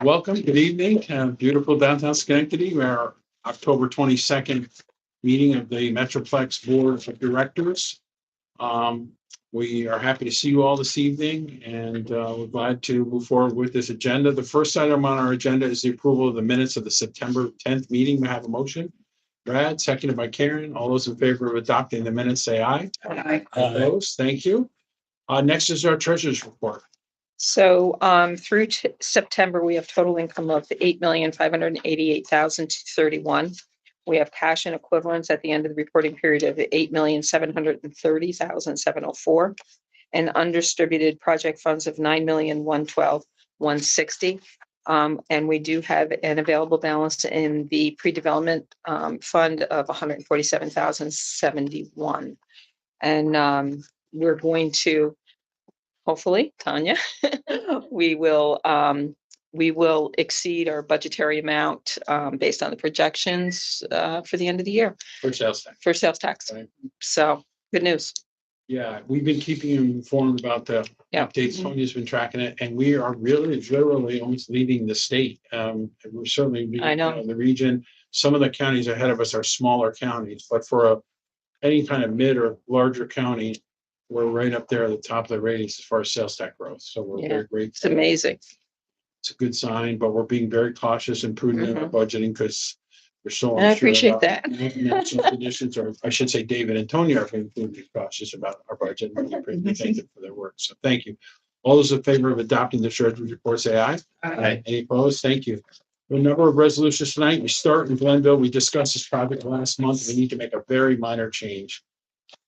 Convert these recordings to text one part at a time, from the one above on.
Welcome, good evening, beautiful downtown Schenectady. Our October 22nd meeting of the Metroplex Board of Directors. We are happy to see you all this evening, and we're glad to move forward with this agenda. The first item on our agenda is the approval of the minutes of the September 10th meeting. We have a motion. Brad, seconded by Karen. All those in favor of adopting the minutes, say aye. Aye. Opposed? Thank you. Next is our treasurer's report. So through September, we have total income of 8,588,231. We have cash and equivalents at the end of the reporting period of 8,730,704, and undistributed project funds of 9,112,160. And we do have an available balance in the pre-development fund of 147,071. And we're going to, hopefully, Tanya, we will exceed our budgetary amount based on the projections for the end of the year For sales tax. for sales tax. Right. So good news. Yeah, we've been keeping you informed about the Yeah. updates. Tony's been tracking it, and we are really literally almost leading the state. We're certainly leading, I know. the region. Some of the counties ahead of us are smaller counties, but for any kind of mid or larger county, we're right up there at the top of the ratings as far as sales tax growth. So we're Yeah. very grateful. It's amazing. It's a good sign, but we're being very cautious and prudent in our budgeting because we're so And I unsure appreciate about that. national conditions, or I should say David and Tony are being cautious about our budget. And we thank them for their work. So thank you. All those in favor of adopting the treasurer's report, say aye. Aye. Any opposed? Thank you. A number of resolutions tonight. We start in Glenville. We discussed this project last month. We need to make a very minor change.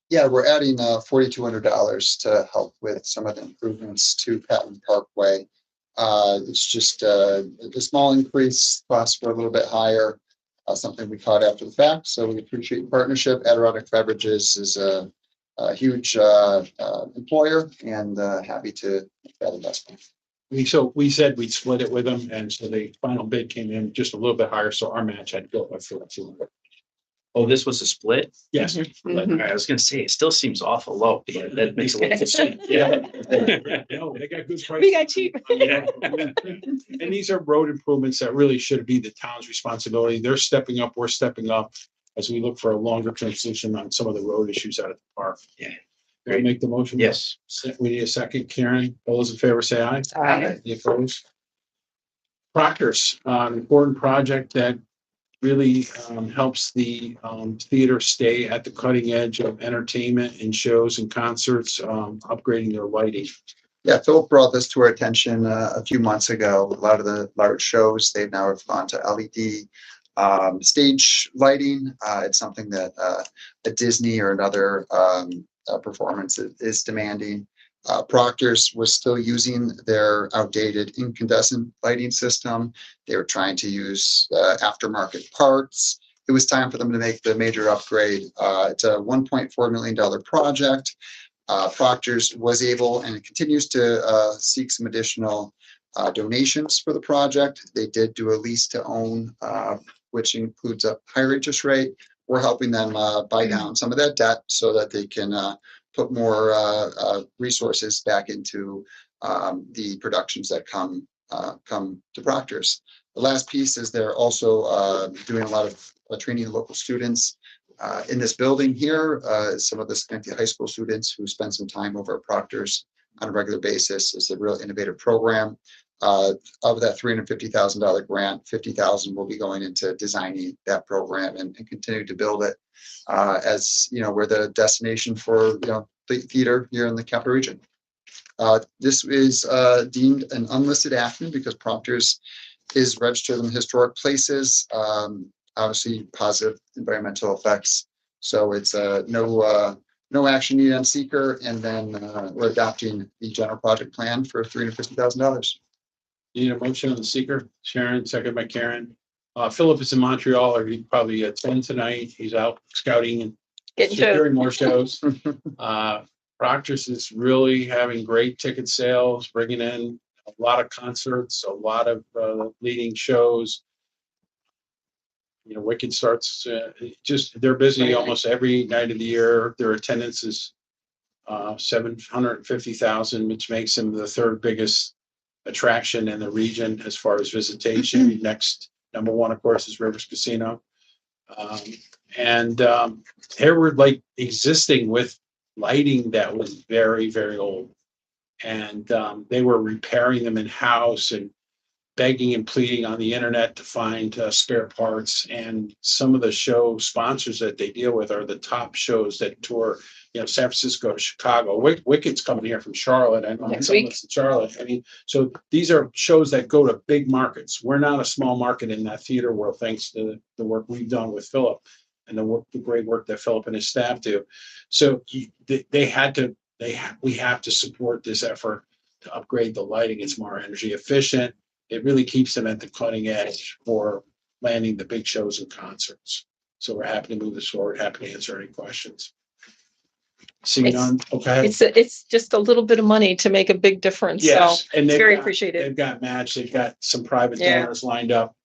Yeah, we're adding $4,200 to help with some of the improvements to Patton Parkway. It's just a small increase, costs were a little bit higher, something we caught after the fact. So we appreciate your partnership. Adirondack Beverages is a huge employer, and happy to make that investment. We said we'd split it with them, and so the final bid came in just a little bit higher, so our match had to go up by 4,200. Oh, this was a split? Yes. Mhm. I was gonna say, it still seems awful low. Yeah, that makes a lot of sense. Yeah. No, they got good prices. We got cheap. Yeah. And these are road improvements that really should be the town's responsibility. They're stepping up, we're stepping up as we look for a longer term solution on some of the road issues out at the park. Yeah. Can I make the motion? Yes. We need a second. Karen, all those in favor say aye. Aye. Any opposed? Proctor's, an important project that really helps the theater stay at the cutting edge of entertainment and shows and concerts, upgrading their lighting. Yeah, Philip brought this to our attention a few months ago. A lot of the large shows, they now have gone to LED stage lighting. It's something that a Disney or another performance is demanding. Proctor's was still using their outdated incandescent lighting system. They were trying to use aftermarket parts. It was time for them to make the major upgrade. It's a $1.4 million project. Proctor's was able and continues to seek some additional donations for the project. They did do a lease to own, which includes a higher interest rate. We're helping them buy down some of that debt so that they can put more resources back into the productions that come to Proctor's. The last piece is they're also doing a lot of training local students in this building here. Some of the Schenectady High School students who spend some time over at Proctor's on a regular basis. Is a real innovative program. Of that $350,000 grant, $50,000 will be going into designing that program and continue to build it as we're the destination for the theater here in the capital region. This is deemed an unlisted action because Proctor's is registered in historic places. Obviously, positive environmental effects. So it's no action needed on seeker, and then we're adopting the general project plan for $350,000. Need a motion on the seeker? Sharon, second by Karen. Philip is in Montreal, or he probably attend tonight. He's out scouting and Getting securing to more shows. Proctor's is really having great ticket sales, bringing in a lot of concerts, a lot of leading shows. Wicked starts, they're busy almost every night of the year. Their attendance is 750,000, which makes them the third biggest attraction in the region as far as visitation. Next, number one, of course, is Rivers Casino. They were like existing with lighting that was very, very old. And they were repairing them in-house and begging and pleading on the internet to find spare parts. And some of the show sponsors that they deal with are the top shows that tour, San Francisco to Chicago. Wicked's coming here from Charlotte. I know Next some of week. us in Charlotte. I mean, so these are shows that go to big markets. We're not a small market in that theater world, thanks to the work we've done with Philip and the great work that Philip and his staff do. So we have to support this effort to upgrade the lighting. It's more energy efficient. It really keeps them at the cutting edge for landing the big shows and concerts. So we're happy to move this forward, happy to answer any questions. Seeing none, okay. It's just a little bit of money to make a big difference. Yes, So and it's very appreciated. They've got match, they've got some private Yeah. donors lined up.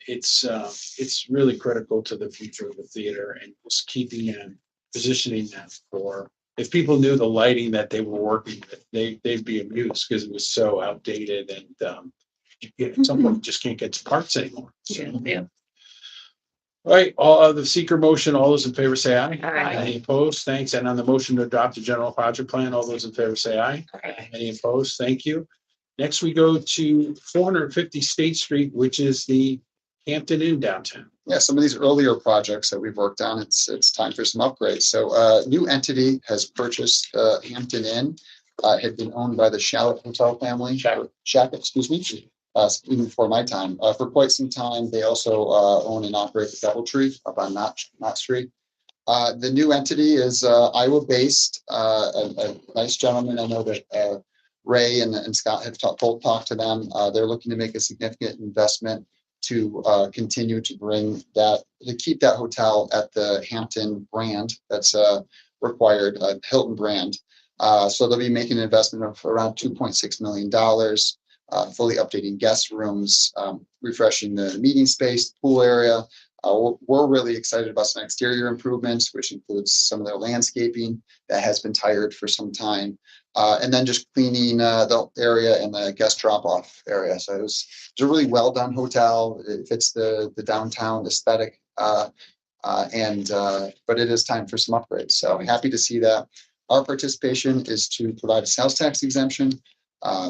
It's really critical to the future of the theater and just keeping them, positioning them for, if people knew the lighting that they were working with, they'd be amused because it was so outdated and some of them just can't get to parts anymore. So, Yeah. all right, all of the seeker motion, all those in favor say aye. Aye. Any opposed? Thanks. And on the motion to adopt the general project plan, all those in favor say aye. Aye. Any opposed? Thank you. Next, we go to 450 State Street, which is the Hampton Inn downtown. Yeah, some of these earlier projects that we've worked on, it's time for some upgrades. So a new entity has purchased Hampton Inn. It had been owned by the Shallot Hotel family. Shack, excuse me. Even before my time, for quite some time, they also own and operate the DoubleTree up on Knott Street. The new entity is Iowa-based. A nice gentleman. I know that Ray and Scott have both talked to them. They're looking to make a significant investment to continue to keep that hotel at the Hampton brand that's required, Hilton brand. So they'll be making an investment of around $2.6 million. Fully updating guest rooms, refreshing the meeting space, pool area. We're really excited about some exterior improvements, which includes some of their landscaping that has been tired for some time. And then just cleaning the area and the guest drop-off area. So it's a really well-done hotel. It fits the downtown aesthetic. But it is time for some upgrades. So happy to see that. Our participation is to provide a sales tax exemption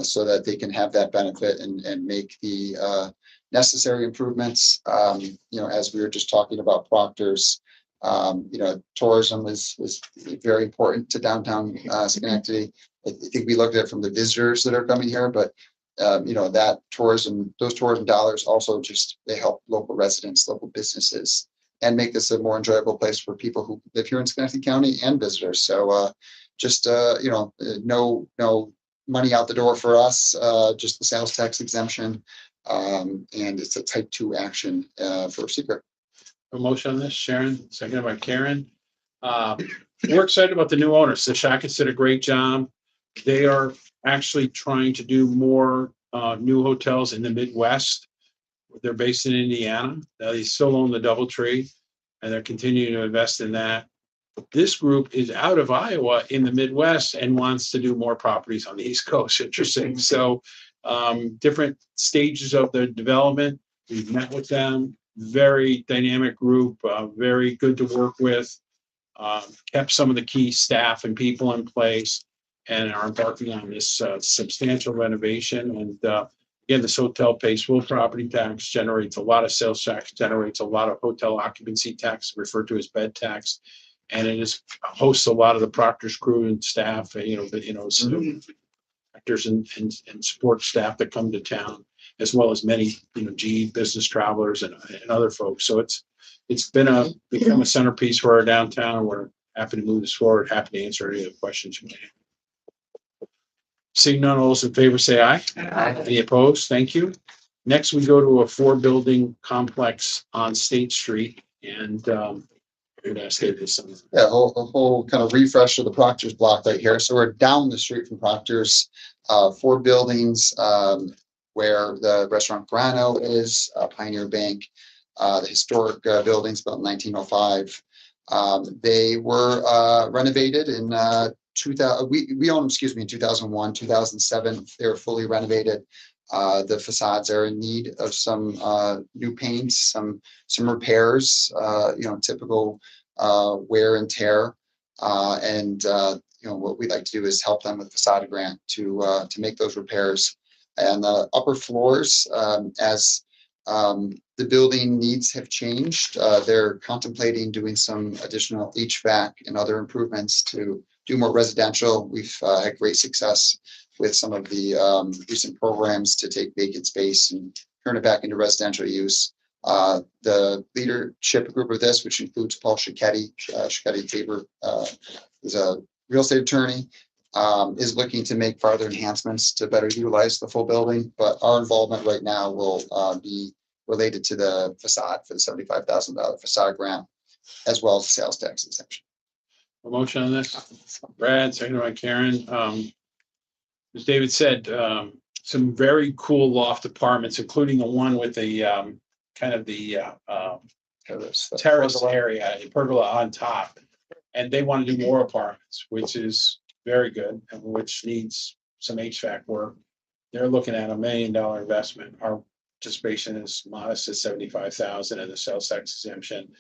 so that they can have that benefit and make the necessary improvements. As we were just talking about Proctor's, tourism is very important to downtown Schenectady. I think we looked at it from the visitors that are coming here, but that tourism, those tourism dollars also they help local residents, local businesses, and make this a more enjoyable place for people who live here in Schenectady County and visitors. So no money out the door for us, just the sales tax exemption. And it's a type 2 action for seeker. A motion on this, Sharon, seconded by Karen. We're excited about the new owners. The Shackets did a great job. They are actually trying to do more new hotels in the Midwest. They're based in Indiana. They still own the DoubleTree, and they're continuing to invest in that. This group is out of Iowa in the Midwest and wants to do more properties on the East Coast. Interesting. So different stages of their development. We've met with them. Very dynamic group, very good to work with. Kept some of the key staff and people in place and are embarking on this substantial renovation. And again, this hotel pays full property tax, generates a lot of sales tax, generates a lot of hotel occupancy tax, referred to as bed tax. And it hosts a lot of the Proctor's crew and staff, actors and support staff that come to town, as well as many, GE business travelers and other folks. So it's become a centerpiece for our downtown. We're happy to move this forward. Happy to answer any of the questions you may have. Seeing none, all those in favor say aye. Aye. Any opposed? Thank you. Next, we go to a 4-building complex on State Street, and we're going to say this. Yeah, a whole kind of refresh of the Proctor's block right here. So we're down the street from Proctor's, 4 buildings where the restaurant Grano is, Pioneer Bank, the historic buildings built in 1905. They were renovated in we own them, excuse me, in 2001, 2007. They were fully renovated. The facades are in need of some new paints, some repairs, typical wear and tear. What we'd like to do is help them with facade grant to make those repairs. And the upper floors, as the building needs have changed, they're contemplating doing some additional HVAC and other improvements to do more residential. We've had great success with some of the recent programs to take vacant space and turn it back into residential use. The leadership group of this, which includes Paul Schenectady Tabor, is a real estate attorney, is looking to make further enhancements to better utilize the full building. But our involvement right now will be related to the facade for the $75,000 facade grant, as well as the sales tax exemption. A motion on this? Brad, seconded by Karen. As David said, some very cool loft apartments, including the one with the kind of the terrace area, a pergola on top. And they want to do more apartments, which is very good, and which needs some HVAC work. They're looking at $1 million investment. Our participation is modest at $75,000 in the sales tax exemption.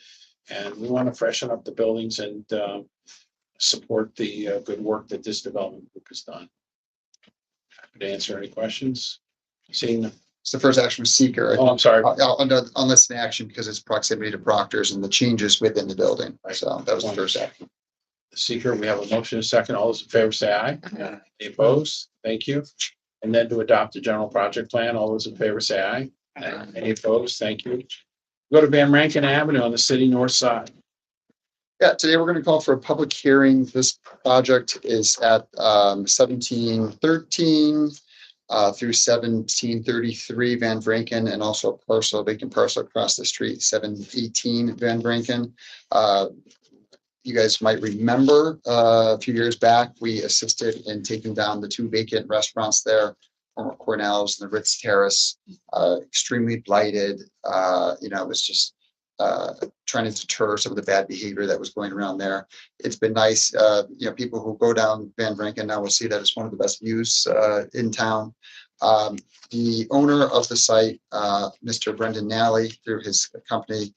And we want to freshen up the buildings and support the good work that this development group has done. Happy to answer any questions. Seeing It's the first action was seeker. Oh, I'm sorry. I'll list the action because it's proximity to Proctor's and the changes within the building. So that was the first action. Seeker, we have a motion, a second. All those in favor say aye. Any opposed? Thank you. And then to adopt the general project plan, all those in favor say aye. Any opposed? Thank you. Go to Van Rankin Avenue on the city north side. Yeah, today we're going to call for a public hearing. This project is at 1713 through 1733 Van Vranken, and also a vacant parcel across the street, 718 Van Vranken. You guys might remember a few years back, we assisted in taking down the 2 vacant restaurants there, former Cornell's and the Ritz Terrace, extremely blighted. It was just trying to deter some of the bad behavior that was going around there. It's been nice. People who go down Van Vranken now will see that it's one of the best views in town. The owner of the site, Mr. Brendan Nally, through his company,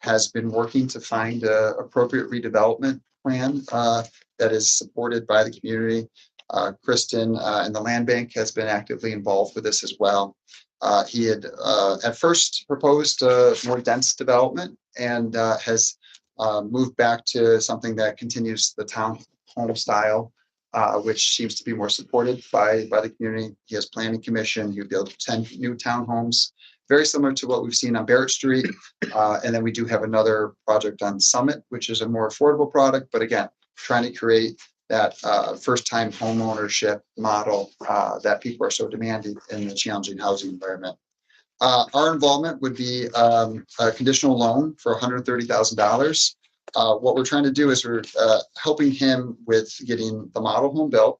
has been working to find an appropriate redevelopment plan that is supported by the community. Kristen and the land bank has been actively involved with this as well. He had at first proposed a more dense development and has moved back to something that continues the town home style, which seems to be more supported by the community. He has planning commission. He built 10 new townhomes, very similar to what we've seen on Barrett Street. And then we do have another project on Summit, which is a more affordable product, but again, trying to create that first-time home ownership model that people are so demanding in the challenging housing environment. Our involvement would be a conditional loan for $130,000. What we're trying to do is we're helping him with getting the model home built,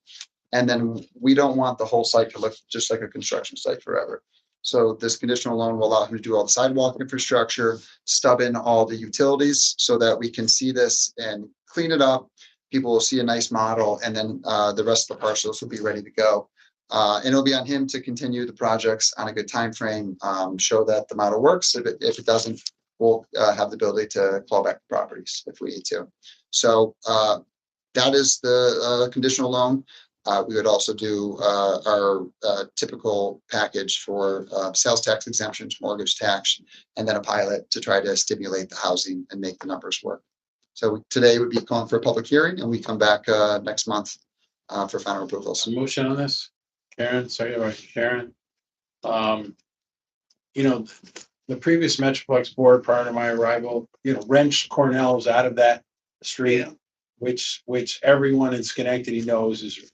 and then we don't want the whole site to look just like a construction site forever. So this conditional loan will allow him to do all the sidewalk infrastructure, stub in all the utilities so that we can see this and clean it up. People will see a nice model, and then the rest of the parcels will be ready to go. And it'll be on him to continue the projects on a good time frame, show that the model works. If it doesn't, we'll have the ability to claw back the properties if we need to. So that is the conditional loan. We would also do our typical package for sales tax exemptions, mortgage tax, and then a pilot to try to stimulate the housing and make the numbers work. So today would be calling for a public hearing, and we come back next month for final approvals. A motion on this? Karen, second by Karen. The previous Metroplex board prior to my arrival, wrenched Cornell's out of that street, which everyone in Schenectady knows is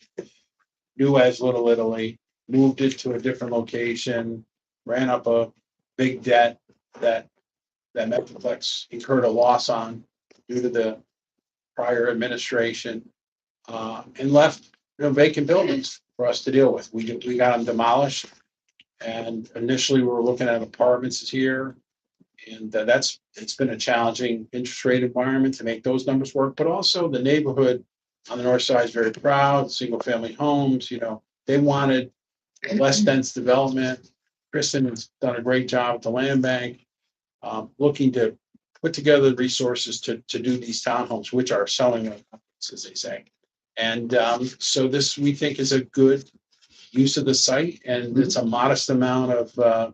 new as Little Italy, moved it to a different location, ran up a big debt that Metroplex incurred a loss on due to the prior administration, and left vacant buildings for us to deal with. We got them demolished, and initially we were looking at apartments here, and it's been a challenging interest rate environment to make those numbers work. But also the neighborhood on the north side is very proud, single family homes, they wanted less dense development. Kristen has done a great job at the land bank, looking to put together the resources to do these townhomes, which are selling, as they say. And so this, we think, is a good use of the site, and it's a modest amount of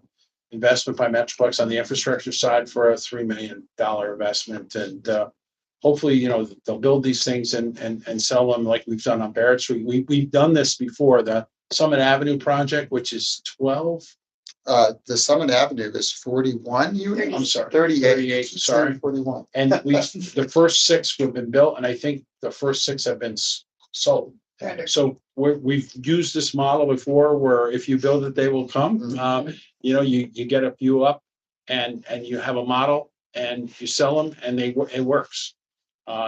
investment by Metroplex on the infrastructure side for a $3 million investment. And hopefully, they'll build these things and sell them like we've done on Barrett Street. We've done this before, the Summit Avenue project, which is 12. The Summit Avenue is 41 units. I'm sorry, 38. sorry. 41. And the first 6 have been built, and I think the first 6 have been sold. So we've used this model before, where if you build it, they will come. Mhm. You get a few up, and you have a model, and you sell them, and it works.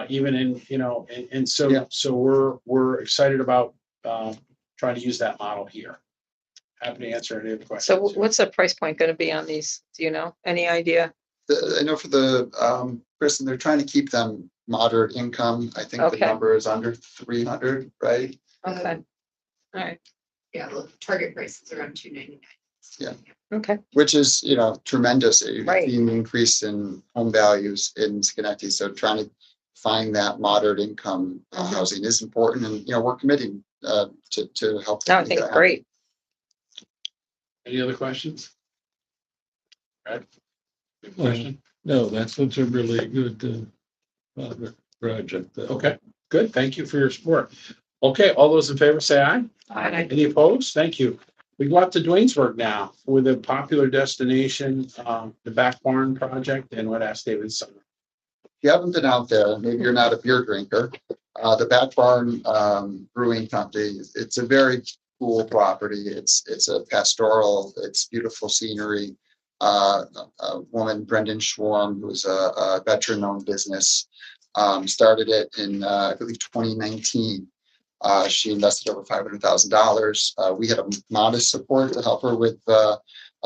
Even in, and so Yeah. so we're excited about trying to use that model here. Happy to answer any of the questions. So what's the price point going to be on these? Do you know? Any idea? I know for the Kristen, they're trying to keep them moderate income. I think the Okay. number is under 300, right? Okay. All right. Yeah, well, target price is around $299. Okay. Which is, tremendous. You've Right. seen an increase in home values in Schenectady. So trying to find that moderate income Mhm. housing is important, and we're committing to help. No, I make think that it's happen. great. Any other questions? Right. Good question. No, that's a really good project. Okay, good. Thank you for your support. Okay, all those in favor say aye. Aye. Any opposed? Thank you. We go out to Dwaynesburg now with a popular destination, the Back Barn Project, and what asked David Summer. If you haven't been out there, maybe you're not a beer drinker. The Back Barn Brewing Company, it's a very cool property. It's a pastoral, it's beautiful scenery. A woman, Brendan Schwarm, who's a veteran-owned business, started it in, I believe, 2019. She invested over $500,000. We had a modest support to help her with a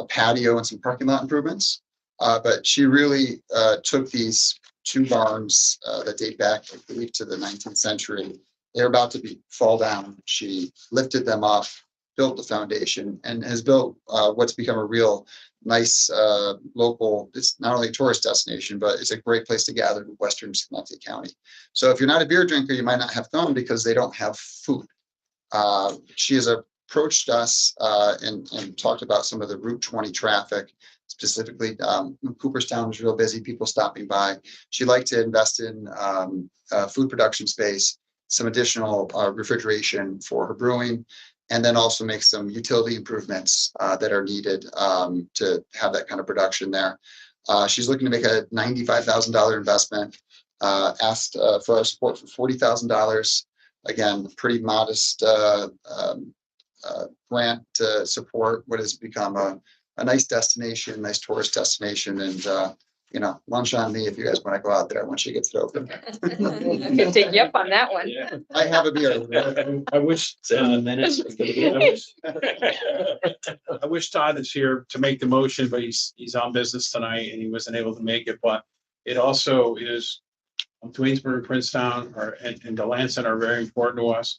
patio and some parking lot improvements. But she really took these 2 barns that date back, I believe, to the 19th century. They're about to fall down. She lifted them up, built the foundation, and has built what's become a real nice local. It's not only a tourist destination, but it's a great place to gather in Western Schenectady County. So if you're not a beer drinker, you might not have come because they don't have food. She has approached us and talked about some of the Route 20 traffic. Specifically, Cooperstown is real busy, people stopping by. She'd like to invest in food production space, some additional refrigeration for her brewing, and then also make some utility improvements that are needed to have that kind of production there. She's looking to make a $95,000 investment, asked for our support for $40,000. Again, pretty modest grant to support what has become a nice destination, nice tourist destination, and lunch on me if you guys want to go out there once she gets it open. I can take you up on that one. Yeah. I have a beer. I wish. 7 minutes. I wish Todd is here to make the motion, but he's on business tonight and he wasn't able to make it. But it also is, Dwaynesburg, Princetown, and Delancey are very important to us.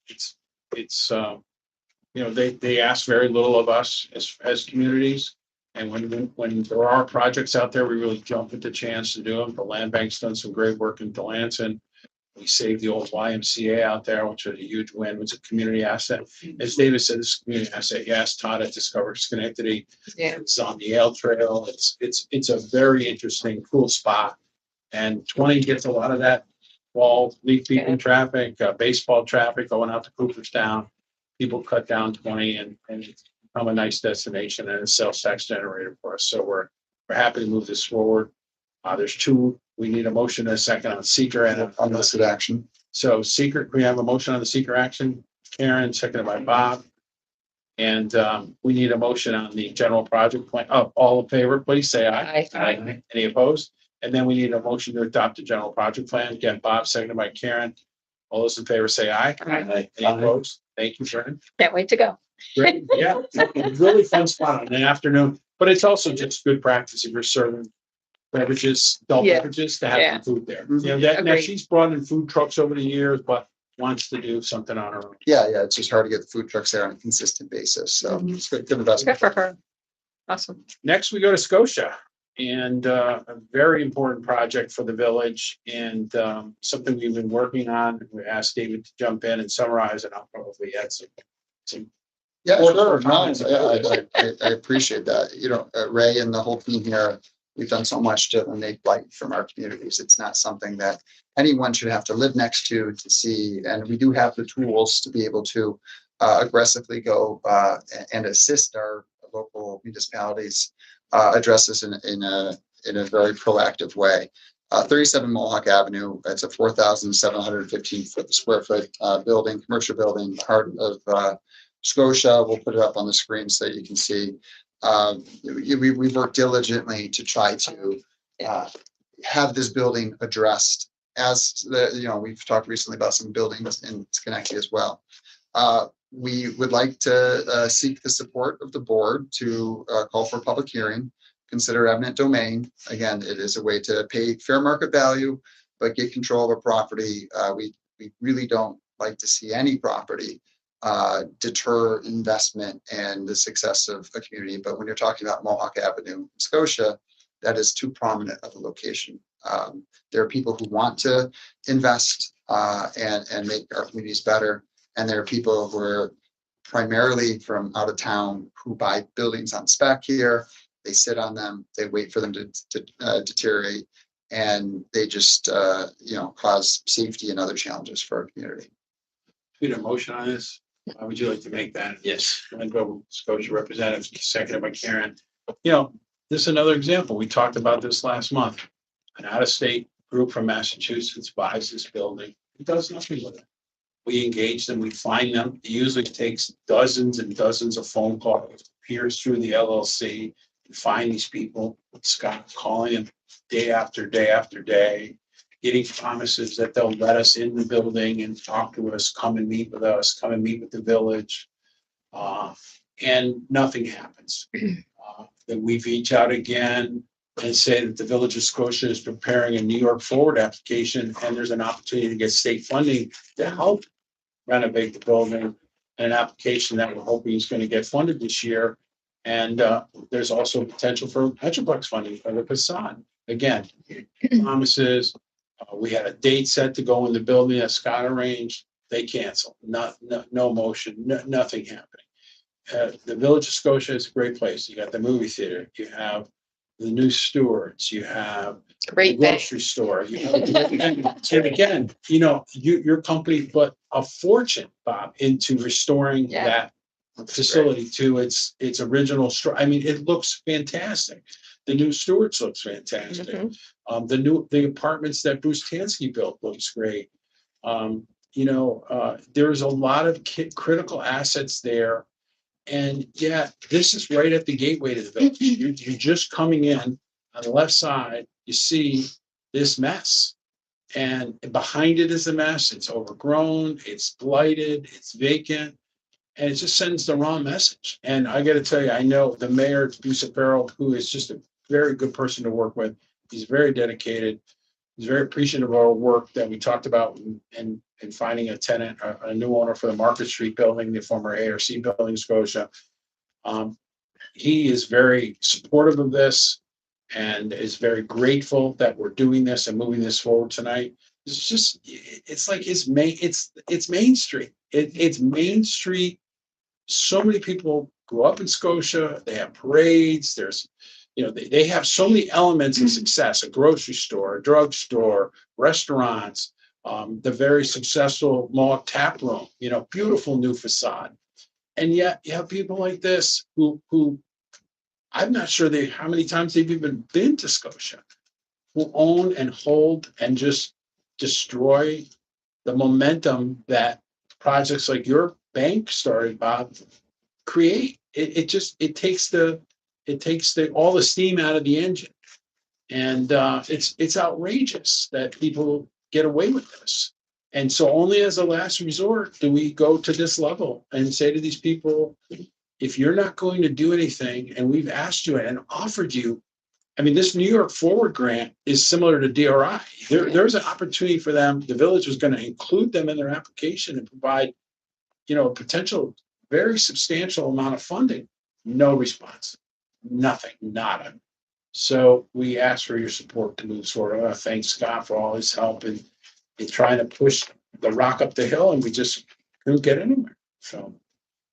It's they ask very little of us as communities. And when there are projects out there, we really jump at the chance to do them. The land bank's done some great work in Delancey. We saved the old YMCA out there, which was a huge win. It's a community asset. As David said, it's a community asset. Yes, Todd at Discover Schenectady. Yeah. It's on the Yale Trail. It's a very interesting, cool spot. And 20 gets a lot of that wall, leaf peeping traffic, baseball traffic going out to Cooperstown. People cut down 20 and it's become a nice destination and a sales tax generator for us. So we're happy to move this forward. There's 2. We need a motion and a second on seeker and Unlisted action. so seeker. We have a motion on the seeker action. Karen, seconded by Bob. And we need a motion on the general project plan. Oh, all in favor, please say aye. Aye. Any opposed? And then we need a motion to adopt the general project plan. Again, Bob, seconded by Karen. All those in favor say aye. Aye. Any opposed? Thank you, Brennan. Can't wait to go. Great. Yeah, really fun spot in the afternoon, but it's also just good practice if you're serving beverages, adult Yeah. beverages, to have Yeah. some food there. Mhm. You know, that, now Agreed. she's brought in food trucks over the years, but wants to do something on her own. Yeah, it's just hard to get the food trucks there on a consistent basis. So Mhm. it's good Good investment. for her. Awesome. Next, we go to Scotia, and a very important project for the village, and something we've been working on. We asked David to jump in and summarize, and I'll probably add some. Yeah, Or sure. No, comments. I appreciate that. You know, Ray and the whole team here, we've done so much to eliminate blight from our communities. It's not something that anyone should have to live next to see. And we do have the tools to be able to aggressively go and assist our local municipalities address this in a very proactive way. 37 Mohawk Avenue, it's a 4,715 square foot building, commercial building, heart of Scotia. We'll put it up on the screen so that you can see. We've worked diligently to try to have this building addressed, as we've talked recently about some buildings in Schenectady as well. We would like to seek the support of the board to call for a public hearing, consider eminent domain. Again, it is a way to pay fair market value, but get control of a property. We really don't like to see any property deter investment and the success of a community. But when you're talking about Mohawk Avenue, Scotia, that is too prominent of a location. There are people who want to invest and make our communities better. And there are people who are primarily from out of town who buy buildings on spec here. They sit on them, they wait for them to deteriorate, and they just cause safety and other challenges for our community. Need a motion on this? How would you like to make that? Yes. Glencoe Scotia representative, seconded by Karen. This is another example. We talked about this last month. An out-of-state group from Massachusetts buys this building. It does nothing with it. We engage them, we find them. It usually takes dozens and dozens of phone calls, peers through the LLC, to find these people. Scott calling them day after day after day, getting promises that they'll let us in the building and talk to us, come and meet with us, come and meet with the village. And nothing happens. Then we reach out again and say that the Village of Scotia is preparing a New York Forward application, and there's an opportunity to get state funding to help renovate the building, and an application that we're hoping is going to get funded this year. And there's also potential for Metroplex funding for the facade. Again, promises. We had a date set to go in the building that Scott arranged. They canceled. No motion. Nothing happening. The Village of Scotia is a great place. You got the movie theater. You have the new stewards. You have the Great bank. grocery store. And again, your company put a fortune, Bob, into restoring Yeah. that facility to its original I mean, it looks fantastic. The new Stewards looks fantastic. Mhm. The apartments that Bruce Tansky built looks great. There's a lot of critical assets there. And yeah, this is right at the gateway to the village. You're just coming in on the left side, you see this mess. And behind it is a mess. It's overgrown, it's blighted, it's vacant. And it just sends the wrong message. And I got to tell you, I know the mayor, Bruce Farrell, who is just a very good person to work with. He's very dedicated. He's very appreciative of our work that we talked about and finding a tenant, a new owner for the Market Street building, the former ARC building, Scotia. He is very supportive of this and is very grateful that we're doing this and moving this forward tonight. It's like it's Main Street. It's Main Street. So many people grew up in Scotia. They have parades. They have so many elements of success: a grocery store, a drugstore, restaurants, the very successful mall tap room, beautiful new facade. And yet you have people like this who I'm not sure how many times they've even been to Scotia, who own and hold and just destroy the momentum that projects like your bank started, Bob, create. It takes all the steam out of the engine. And it's outrageous that people get away with this. And so only as a last resort do we go to this level and say to these people, if you're not going to do anything, and we've asked you and offered you I mean, this New York Forward grant is similar to DRI. There's an opportunity for them. The village was going to include them in their application and provide, a potential very substantial amount of funding. No response, nothing, nada. So we ask for your support to move forward. Thanks Scott for all his help in trying to push the rock up the hill, and we just couldn't get anywhere. So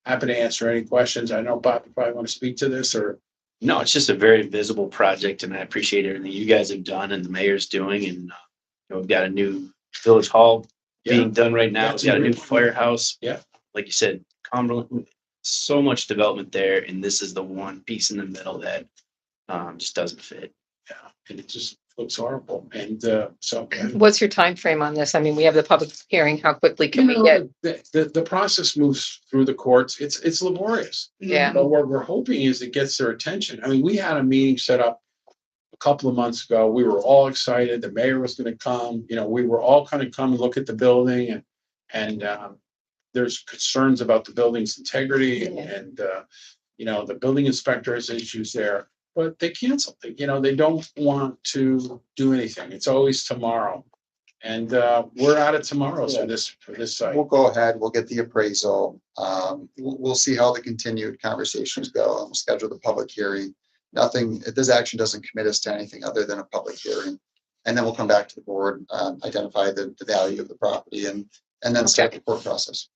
happy to answer any questions. I know Bob, you probably want to speak to this, or No, it's just a very visible project and I appreciate everything you guys have done and the mayor's doing. And we've got a new village hall being done right now. That's We've got a new great. firehouse. Yeah. Like you said, Cumberland, so much development there. And this is the one piece in the middle that just doesn't fit. yeah, and it just looks horrible. And so What's your time frame on this? I mean, we have the public hearing. How quickly can we get? the process moves through the courts. It's laborious. Yeah. But what we're hoping is it gets their attention. I mean, we had a meeting set up a couple of months ago. We were all excited. The mayor was going to come. We were all kind of come and look at the building, and there's concerns about the building's integrity, and the building inspector has issues there. But they canceled. They don't want to do anything. It's always tomorrow, and we're out of tomorrows for this site. We'll go ahead, we'll get the appraisal. We'll see how the continued conversations go, and we'll schedule the public hearing. Nothing, this action doesn't commit us to anything other than a public hearing. And then we'll come back to the board, identify the value of the property, and then start the court process.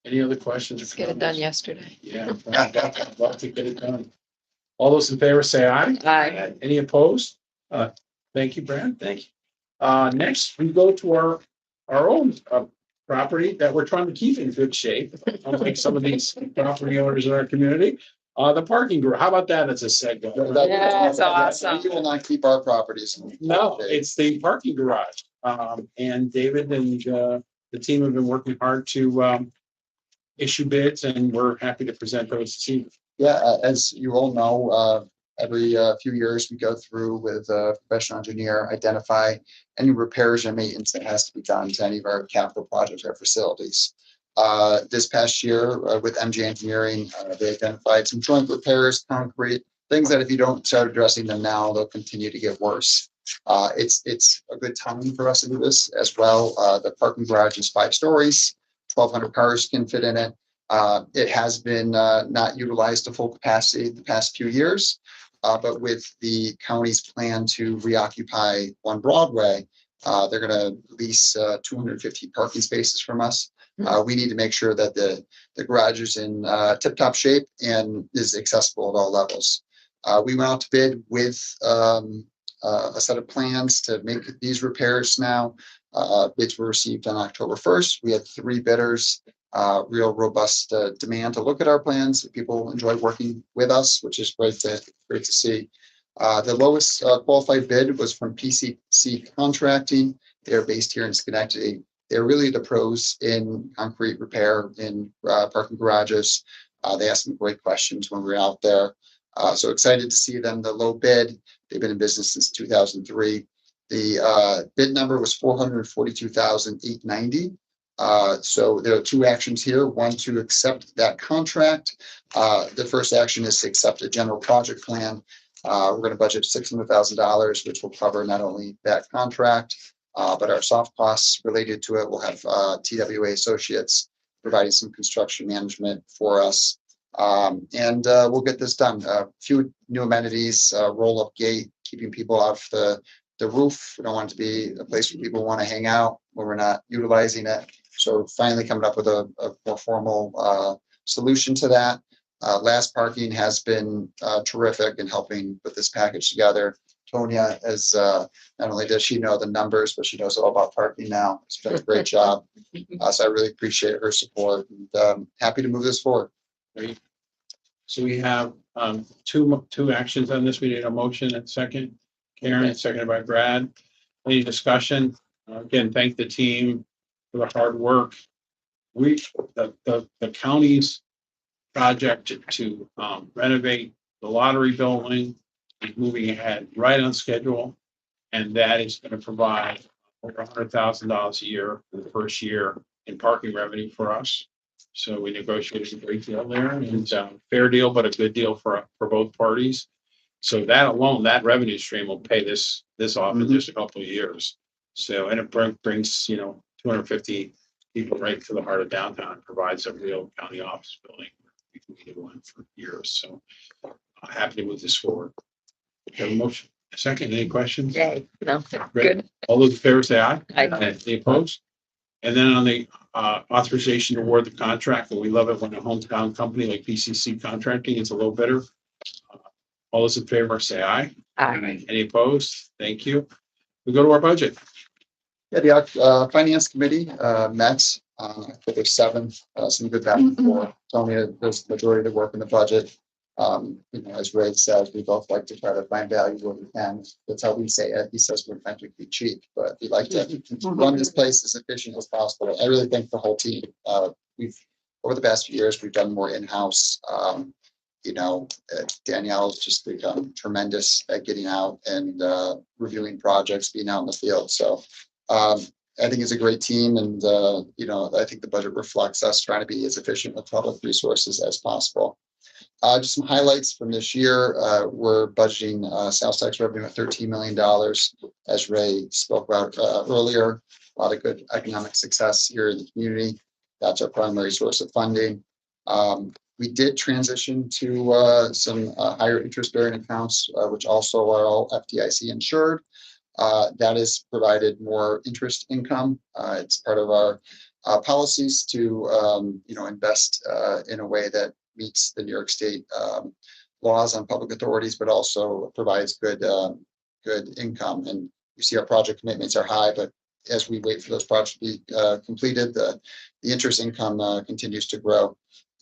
Any other questions? Let's get it done yesterday. Yeah, I'd love to get it done. All those in favor say aye. Aye. Any opposed? Thank you, Brad. Thank you. Next, we go to our own property that we're trying to keep in good shape, unlike some of these property owners in our community. The parking garage. How about that as a segue? That's awesome. We will not keep our properties. No, it's the parking garage. And David and the team have been working hard to issue bids, and we're happy to present those to you. Yeah, as you all know, every few years we go through with a professional engineer, identify any repairs or maintenance that has to be done to any of our capital projects or facilities. This past year with MG Engineering, they identified some joint repairs, concrete, things that if you don't start addressing them now, they'll continue to get worse. It's a good timing for us to do this as well. The parking garage is 5 stories, 1,200 cars can fit in it. It has been not utilized to full capacity the past few years, but with the county's plan to reoccupy One Broadway, they're going to lease 250 parking spaces from us. We need to make sure that the garage is in tip-top shape and is accessible at all levels. We went out to bid with a set of plans to make these repairs now. Bids were received on October 1st. We had 3 bidders, real robust demand to look at our plans. People enjoy working with us, which is great to see. The lowest qualified bid was from PCC Contracting. They're based here in Schenectady. They're really the pros in concrete repair in parking garages. They asked some great questions when we were out there. So excited to see them. The low bid, they've been in business since 2003. The bid number was $442,890. So there are 2 actions here. One, to accept that contract. The first action is to accept a general project plan. We're going to budget $600,000, which will cover not only that contract, but our soft costs related to it. We'll have TWA Associates providing some construction management for us. And we'll get this done. A few new amenities, roll-up gate, keeping people off the roof. We don't want it to be a place where people want to hang out when we're not utilizing it. So finally coming up with a more formal solution to that. Last parking has been terrific in helping put this package together. Tonya, as not only does she know the numbers, but she knows all about parking now. It's been a great job. So I really appreciate her support, and happy to move this forward. Great. So we have two actions on this. We need a motion and second. Karen, seconded by Brad. Any discussion? Again, thank the team for the hard work. The county's project to renovate the lottery building is moving ahead right on schedule, and that is going to provide over $100,000 a year for the first year in parking revenue for us. So we negotiated a great deal there, and fair deal, but a good deal for both parties. So that alone, that revenue stream will pay this off in just a couple of years. So, and it brings, 250 people right to the heart of downtown, and provides a real county office building. We've needed one for years, so happy to move this forward. Have a motion, a second, any questions? Yay, no, Great. good. All those in favor say aye. Aye. Any opposed? And then on the authorization to award the contract, and we love it when a hometown company like PCC Contracting is a little better. All those in favor say aye. Aye. Any opposed? Thank you. We go to our budget. Yeah, the finance committee met for their seventh, some good back and forth. Tony does the majority of the work in the budget. As Ray says, we both like to try to find value where we can. That's how we say it. He says we're trying to be cheap, but we like to run this place as efficient as possible. I really thank the whole team. We've over the past few years, we've done more in-house. Danielle's just become tremendous at getting out and reviewing projects, being out in the field. So I think it's a great team, and I think the budget reflects us trying to be as efficient with public resources as possible. Just some highlights from this year. We're budgeting sales tax revenue at $13 million, as Ray spoke about earlier. A lot of good economic success here in the community. That's our primary source of funding. We did transition to some higher interest bearing accounts, which also are all FDIC insured. That has provided more interest income. It's part of our policies to invest in a way that meets the New York State laws on public authorities, but also provides good income. And you see our project commitments are high, but as we wait for those projects to be completed, the interest income continues to grow.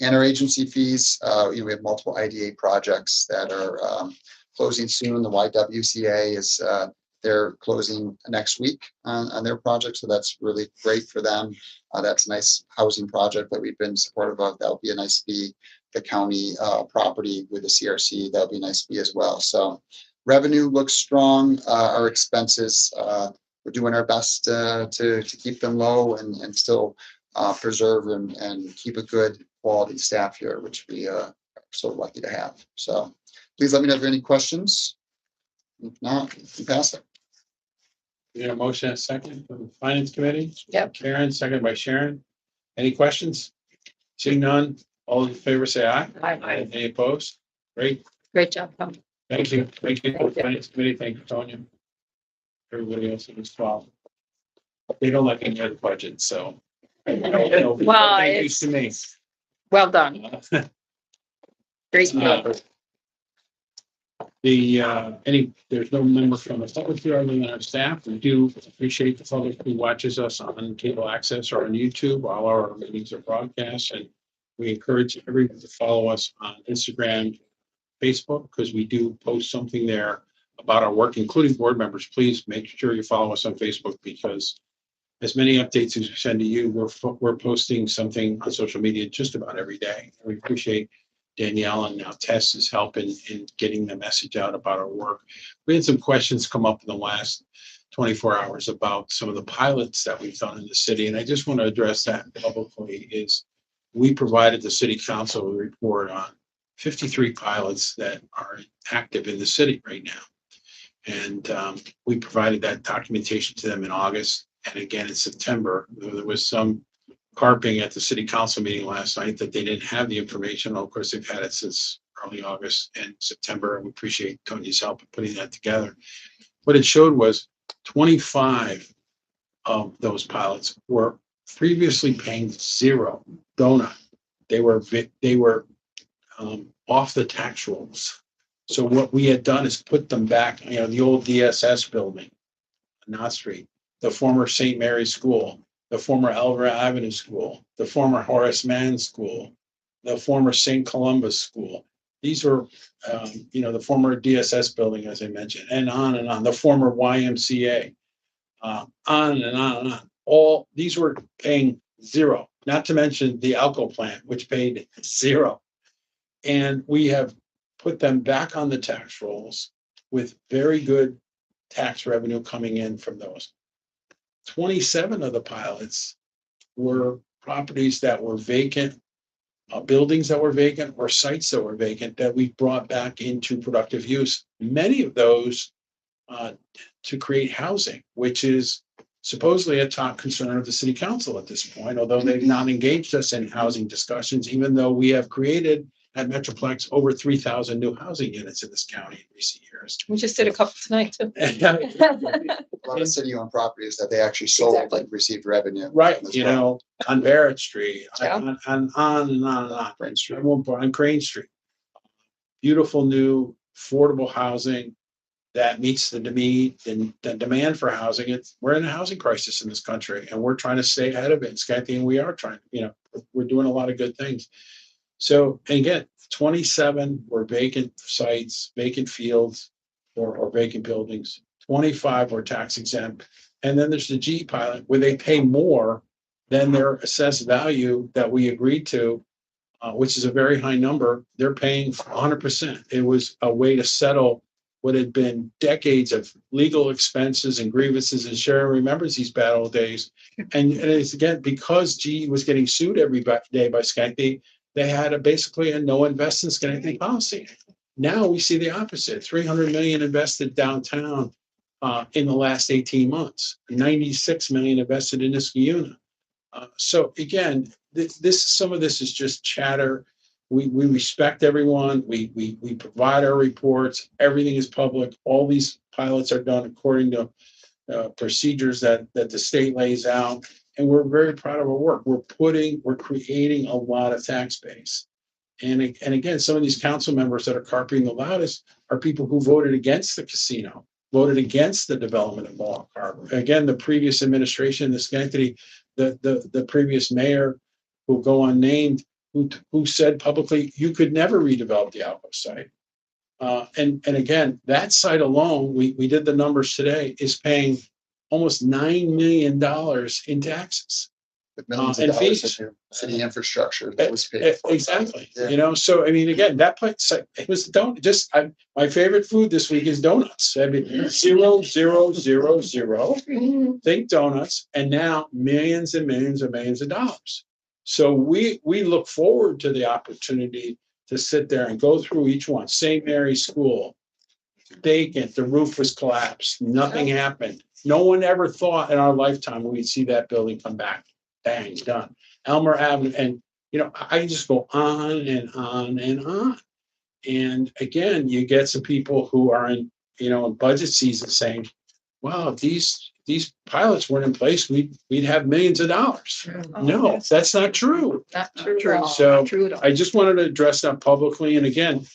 And our agency fees, we have multiple IDA projects that are closing soon. The YWCA is they're closing next week on their project, so that's really great for them. That's a nice housing project that we've been supportive of. That'll be a nice fee. The county property with the CRC, that'll be a nice fee as well. So revenue looks strong. Our expenses, we're doing our best to keep them low and still preserve and keep a good quality staff here, which we are so lucky to have. So please let me know if you have any questions. If not, you can pass it. We have a motion and a second from the finance committee. Yep. Karen, second by Sharon. Any questions? Seeing none, all in favor say aye. Aye. Any opposed? Great, Great job, Tom. thank you. Thank you, Thank you. finance committee. Thank you, Tonya. Everybody else in this file. They don't like me near the budget, so. Well, Thank you to me. Well done. Great. There's no member from the public here other than our staff. We do appreciate the public who watches us on cable access or on YouTube. All our meetings are broadcast, and we encourage everyone to follow us on Instagram, Facebook, because we do post something there about our work, including board members. Please make sure you follow us on Facebook, because as many updates as we send to you, we're posting something on social media just about every day. We appreciate Danielle and now Tess's help in getting the message out about our work. We had some questions come up in the last 24 hours about some of the pilots that we've done in the city, and I just want to address that publicly. Is we provided the city council a report on 53 pilots that are active in the city right now. And we provided that documentation to them in August. And again, in September, there was some carping at the city council meeting last night that they didn't have the information. Of course, they've had it since early August and September, and we appreciate Tony's help in putting that together. What it showed was 25 of those pilots were previously paying zero donut. They were off the tax rolls. So what we had done is put them back, the old DSS building, Knott Street, the former St. Mary's School, the former Elvira Avenue School, the former Horace Mann School, the former St. Columba's School. These were, the former DSS building, as I mentioned, and on, the former YMCA, on and on and on. All these were paying zero, not to mention the alcohol plant, which paid zero. And we have put them back on the tax rolls with very good tax revenue coming in from those. 27 of the pilots were properties that were vacant buildings that were vacant or sites that were vacant that we brought back into productive use. Many of those to create housing, which is supposedly a top concern of the city council at this point, although they've not engaged us in housing discussions, even though we have created at Metroplex over 3,000 new housing units in this county in recent years. We just did a couple tonight too. A lot of city-owned properties that they actually sold Exactly. and received revenue. Right, as you well. know, on Barrett Street, Yeah. on and on and on and on. Crane Street. At one point on Crane Street. Beautiful new affordable housing that meets the demand for housing. We're in a housing crisis in this country and we're trying to stay ahead of it. Scotty, and we are trying, we're doing a lot of good things. So, and again, 27 were vacant sites, vacant fields, or vacant buildings. 25 were tax exempt. And then there's the G pilot where they pay more than their assessed value that we agreed to, which is a very high number. They're paying 100%. It was a way to settle what had been decades of legal expenses and grievances. And Sharon remembers these bad old days. And it's again, because G was getting sued every day by Schenectady, they had basically a no invest in Schenectady policy. Now we see the opposite. 300 million invested downtown in the last 18 months. 96 million invested in Niskayuna. So again, some of this is just chatter. We respect everyone. We provide our reports. Everything is public. All these pilots are done according to procedures that the state lays out. And we're very proud of our work. We're creating a lot of tax base. And again, some of these council members that are carping the loudest are people who voted against the casino, voted against the development of Mohawk Harbor. Again, the previous administration, the Schenectady, the previous mayor, who go unnamed, who said publicly, you could never redevelop the Outpost site. And again, that site alone, we did the numbers today, is paying almost $9 million in taxes. With millions and of dollars fees. of new city infrastructure that was paid for. Exactly. Yeah. So I mean, again, that place, it was my favorite food this week is donuts. I mean, 0, 0, 0, 0. Think donuts, and now millions and millions and millions of dollars. So we look forward to the opportunity to sit there and go through each one. St. Mary's School, vacant, the roof was collapsed, nothing happened. No one ever thought in our lifetime we'd see that building come back. Bang, done. Elmer Avenue, and I can just go on and on and on. And again, you get some people who are in budget season saying, "Wow, if these pilots weren't in place, we'd have millions of dollars." No, that's not true. Not true at all. So Not true at all. I just wanted to address that publicly. And again,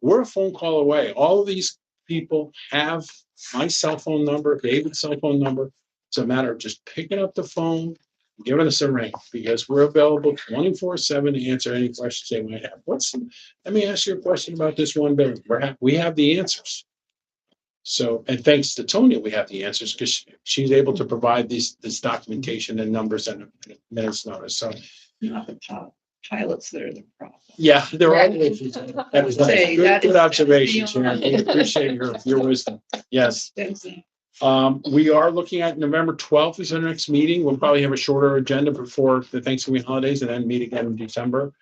we're a phone call away. All of these people have my cell phone number, David's cell phone number. It's a matter of just picking up the phone, giving us a ring, because we're available 24/7 to answer any questions they might have. Let me ask you a question about this one building. We have the answers. So, and thanks to Tonya, we have the answers because she's able to provide this documentation and numbers and a minute's notice. So, Not the pilots that are the problem. yeah, there are. Yeah. issues. I would say that Good is observation, Sharon. beyond- We appreciate your wisdom. Yes. That's, We are looking at November 12th is our next meeting. We'll probably have a shorter agenda before the Thanksgiving holidays and then meet again in December.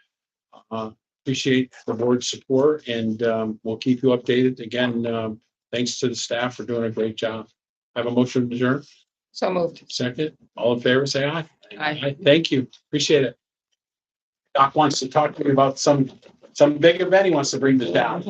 Appreciate the board's support and we'll keep you updated. Again, thanks to the staff for doing a great job. Have a motion to adjourn. So moved. Second, all in favor, say aye. Aye. Thank you. Appreciate it. Doc wants to talk to me about some big event he wants to bring this down.